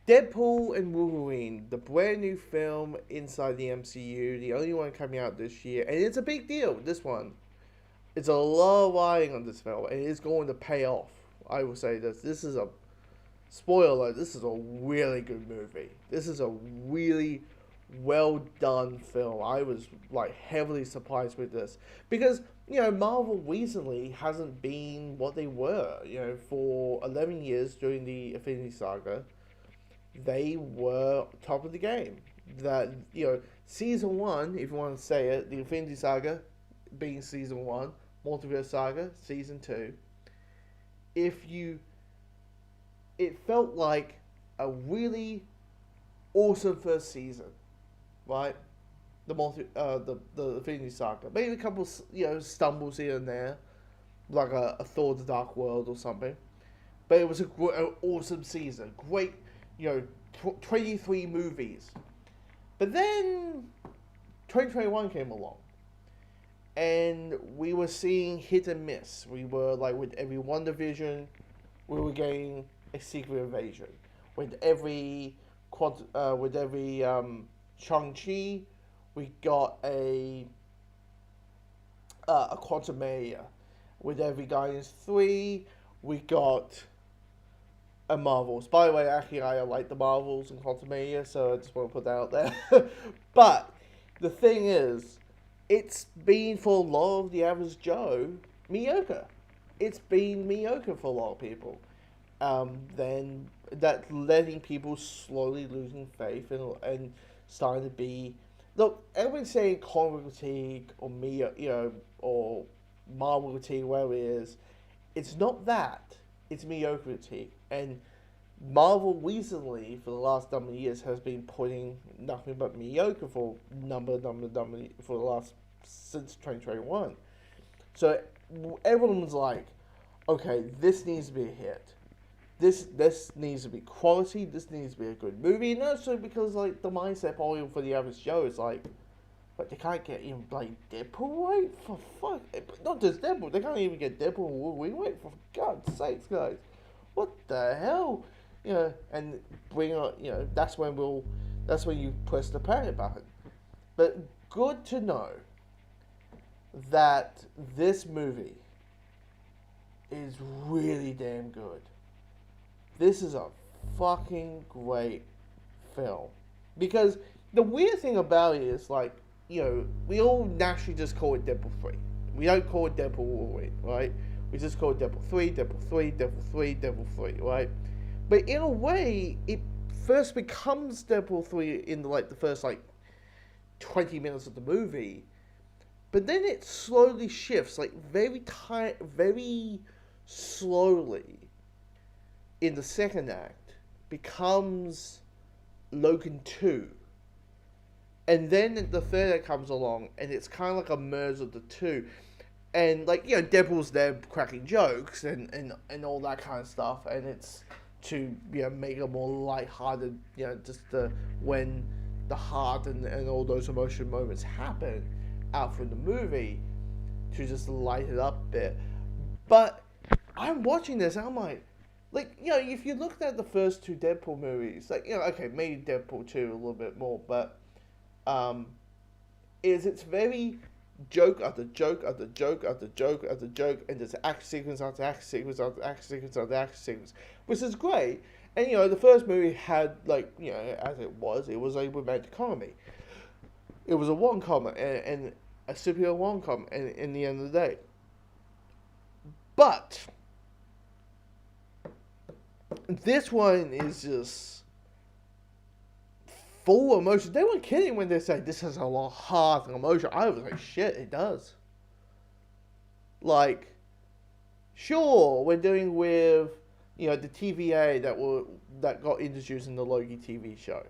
Deadpool and Wolverine, the brand new film inside the MCU, the only one coming out this year, and it's a big deal. This one, it's a lot riding on this film, and it's going to pay off. I will say this. This is a spoiler. This is a really good movie. This is a really well done film. I was like heavily surprised with this because Marvel recently hasn't been what they were. For 11 years during the Infinity Saga, they were top of the game. That season one, if you want to say it, the Infinity Saga being season one, Multiverse Saga season two. If you, it felt like a really awesome first season, right? The Infinity Saga, maybe a couple stumbles here and there, like a Thor: The Dark World or something, but it was an awesome season. Great, 23 movies. But then 2021 came along. And we were seeing hit and miss. We were like with every WandaVision, we were getting a Secret Invasion. With every Shang-Chi, we got a Quantumania. With every Guardians 3, we got a Marvels. By the way, actually, I like the Marvels and Quantumania, so I just want to put that out there. But the thing is, it's been for a lot of the average Joe mediocre. It's been mediocre for a lot of people. Then that's letting people slowly losing faith and starting to be. Look, everyone's saying comic fatigue or or Marvel fatigue, whatever it is. It's not that. It's mediocre fatigue. And Marvel recently, for the last number of years, has been putting nothing but mediocre for number for the last since 2021. So everyone's like, okay, this needs to be a hit. This needs to be quality. This needs to be a good movie. And also because like the mindset probably for the average Joe is like, but they can't get even like Deadpool right for fuck. Not just Deadpool. They can't even get Deadpool Wolverine right for God's sakes, guys. What the hell? And bring up, that's when you press the panic button. But good to know that this movie is really damn good. This is a fucking great film. Because the weird thing about it is, like, we all naturally just call it Deadpool 3. We don't call it Deadpool Wolverine, right? We just call it Deadpool 3, Deadpool 3, Deadpool 3, Deadpool 3, right? But in a way, it first becomes Deadpool 3 in the first 20 minutes of the movie. But then it slowly shifts, very slowly in the second act, becomes Logan 2. And then the third act comes along, and it's kind of like a merge of the two. And, Deadpool's there cracking jokes and all that kind of stuff, and it's to make it more lighthearted, when the heart and all those emotional moments happen out from the movie, to just light it up a bit. But I'm watching this and I'm like, if you looked at the first two Deadpool movies, okay, maybe Deadpool 2 a little bit more, but it's very joke after joke after joke after joke after joke, and there's action sequence after action sequence after action sequence after action sequence, which is great. And the first movie had as it was a romantic comedy. It was a rom-com and a superhero rom-com in the end of the day. But this one is just full of emotion. They weren't kidding when they said this has a lot of heart and emotion. I was like, shit, it does. Sure, we're dealing with the TVA that got introduced in the Loki TV show,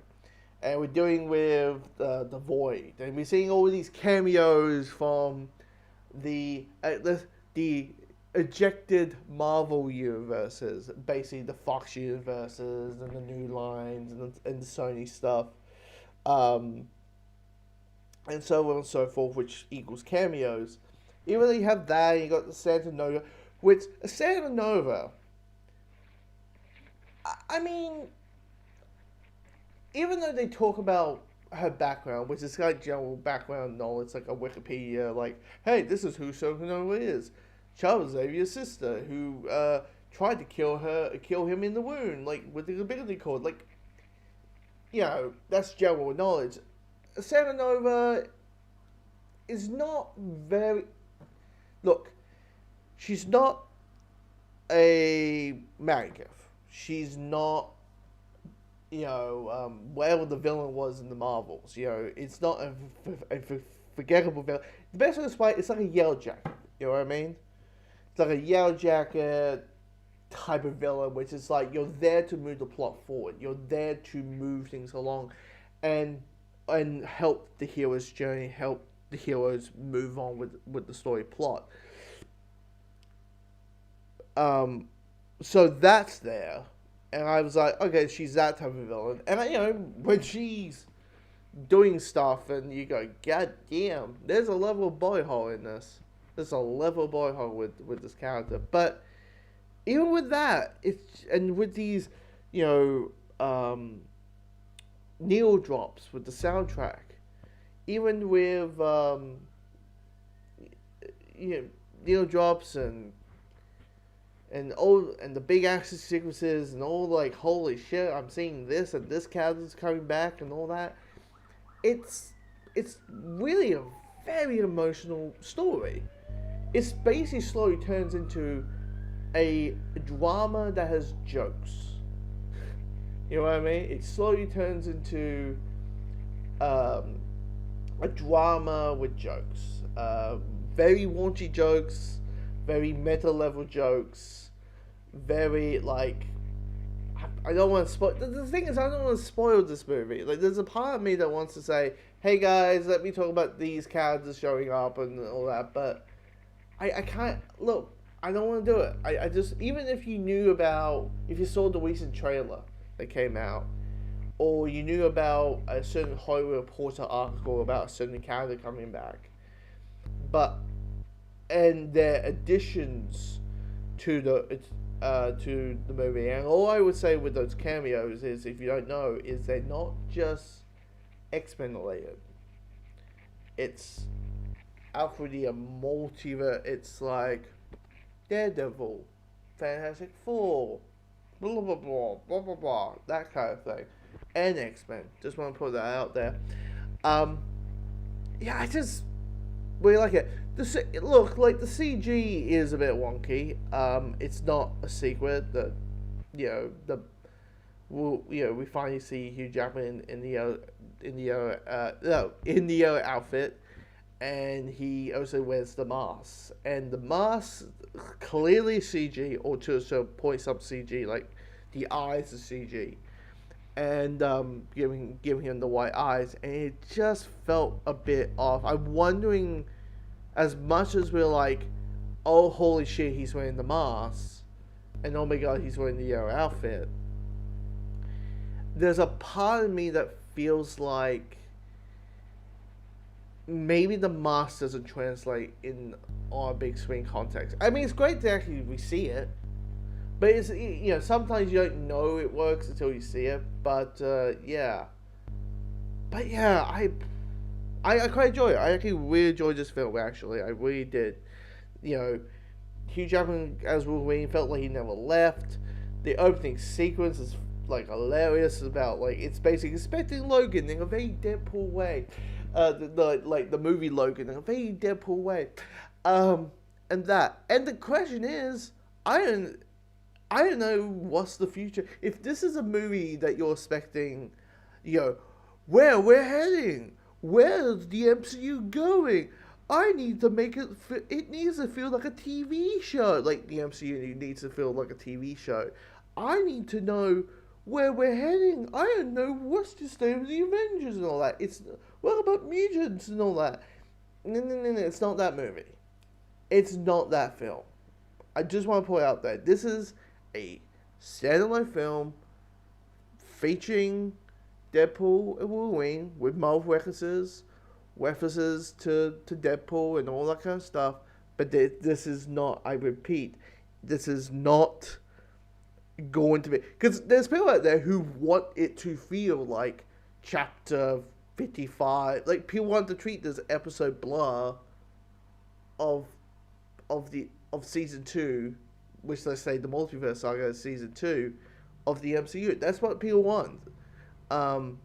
and we're dealing with the Void, and we're seeing all of these cameos from the ejected Marvel universes, basically the Fox universes and the New Lines and the Sony stuff, and so on and so forth, which equals cameos. You really have that, and you got the Santa Nova, which Santa Nova, I mean, even though they talk about her background, which is like general background knowledge, like a Wikipedia, like, hey, this is who Sokono is. Charles Xavier's sister, who tried to kill him in the wound, like with the ability cord. Like, that's general knowledge. Serenova is not very. Look, she's not a Marikov. She's not, whatever the villain was in the Marvels. It's not a forgettable villain. The best way to explain it's like a Yellow Jacket. You know what I mean? It's like a Yellow Jacket type of villain, which is like you're there to move the plot forward. You're there to move things along, and help the hero's journey, help the heroes move on with the story plot. So that's there, and I was like, okay, she's that type of villain. And when she's doing stuff, and you go, God damn, there's a level of boy hole in this. There's a level of boy hole with this character. But even with that, and with these, needle drops with the soundtrack, even with needle drops and the big action sequences and all, like, holy shit, I'm seeing this and this character's coming back and all that. It's really a very emotional story. It basically slowly turns into a drama that has jokes. You know what I mean? It slowly turns into a drama with jokes. Very raunchy jokes, very meta level jokes, very, like, I don't want to spoil. The thing is, I don't want to spoil this movie. Like, there's a part of me that wants to say, hey guys, let me talk about these characters showing up and all that, but I can't. Look, I don't want to do it. I just, even if you saw the recent trailer that came out, or you knew about a certain Hollywood Reporter article about a certain character coming back, and their additions to the movie, and all I would say with those cameos is, if you don't know, is they're not just X-Men related. It's already a multiverse. It's like Daredevil, Fantastic Four, blah blah blah blah blah blah, that kind of thing, and X-Men. Just want to put that out there. Yeah, I just really like it. The CG is a bit wonky. It's not a secret that we finally see Hugh Jackman in the yellow outfit, and he also wears the mask, and the mask clearly CG, or to a certain point some CG, like the eyes are CG, and giving him the white eyes, and it just felt a bit off. I'm wondering, as much as we're like, oh holy shit, he's wearing the mask, and oh my god, he's wearing the yellow outfit, there's a part of me that feels like maybe the mask doesn't translate in our big screen context. I mean, it's great to actually see it, but it's, sometimes you don't know it works until you see it. But yeah, I quite enjoy it. I actually really enjoyed this film. Actually, I really did. Hugh Jackman as Wolverine felt like he never left. The opening sequence is like hilarious. About, like, it's basically expecting Logan in a very Deadpool way. The movie Logan in a very Deadpool way. And the question is, I don't know what's the future. If this is a movie that you're expecting, where we're heading, where's the MCU going? I need to make it. It needs to feel like a TV show. Like the MCU needs to feel like a TV show. I need to know where we're heading. I don't know what's the state of the Avengers and all that. What about mutants and all that? No, it's not that movie. It's not that film. I just want to point out that this is a standalone film featuring Deadpool and Wolverine with Marvel references to Deadpool and all that kind of stuff. But this is not, I repeat, this is not going to be, because there's people out there who want it to feel like chapter 55. Like, people want to treat this episode Blur of of season 2, which let's say the multiverse saga is season 2 of the MCU. That's what people want. Um,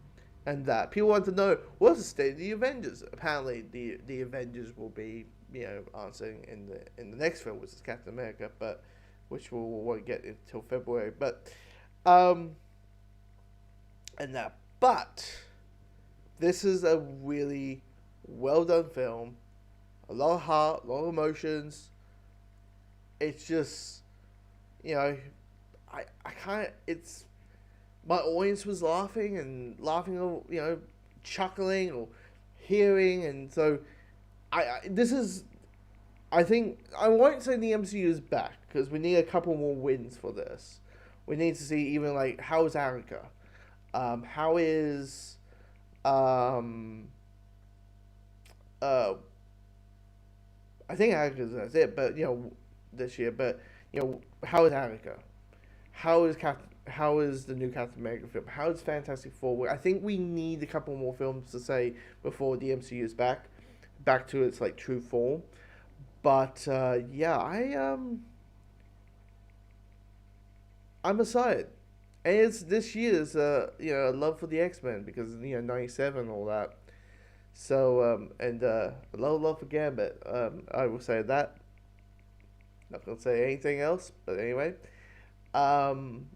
and that people want to know what's the state of the Avengers. Apparently, the Avengers will be, answering in the next film, which is Captain America, but which we won't get until February. But and that, but this is a really well done film. A lot of heart, a lot of emotions. It's just, I kind of, it's, my audience was laughing and laughing, or, chuckling or hearing, and so this is, I think, I won't say the MCU is back, because we need a couple more wins for this. We need to see even, like, how is Erica? How is, uh, I think Erica's it, but, this year, but, how is Erica? How is the new Captain America film? How is Fantastic Four? I think we need a couple more films to say before the MCU is back to its, like, true form. But yeah, I'm excited, and it's this year's love for the X-Men, because 97 all that. So and a lot of love for Gambit. I will say that. Not gonna say anything else, but anyway. Um,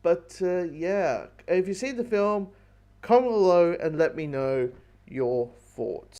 but yeah, if you see the film, comment below and let me know your thoughts.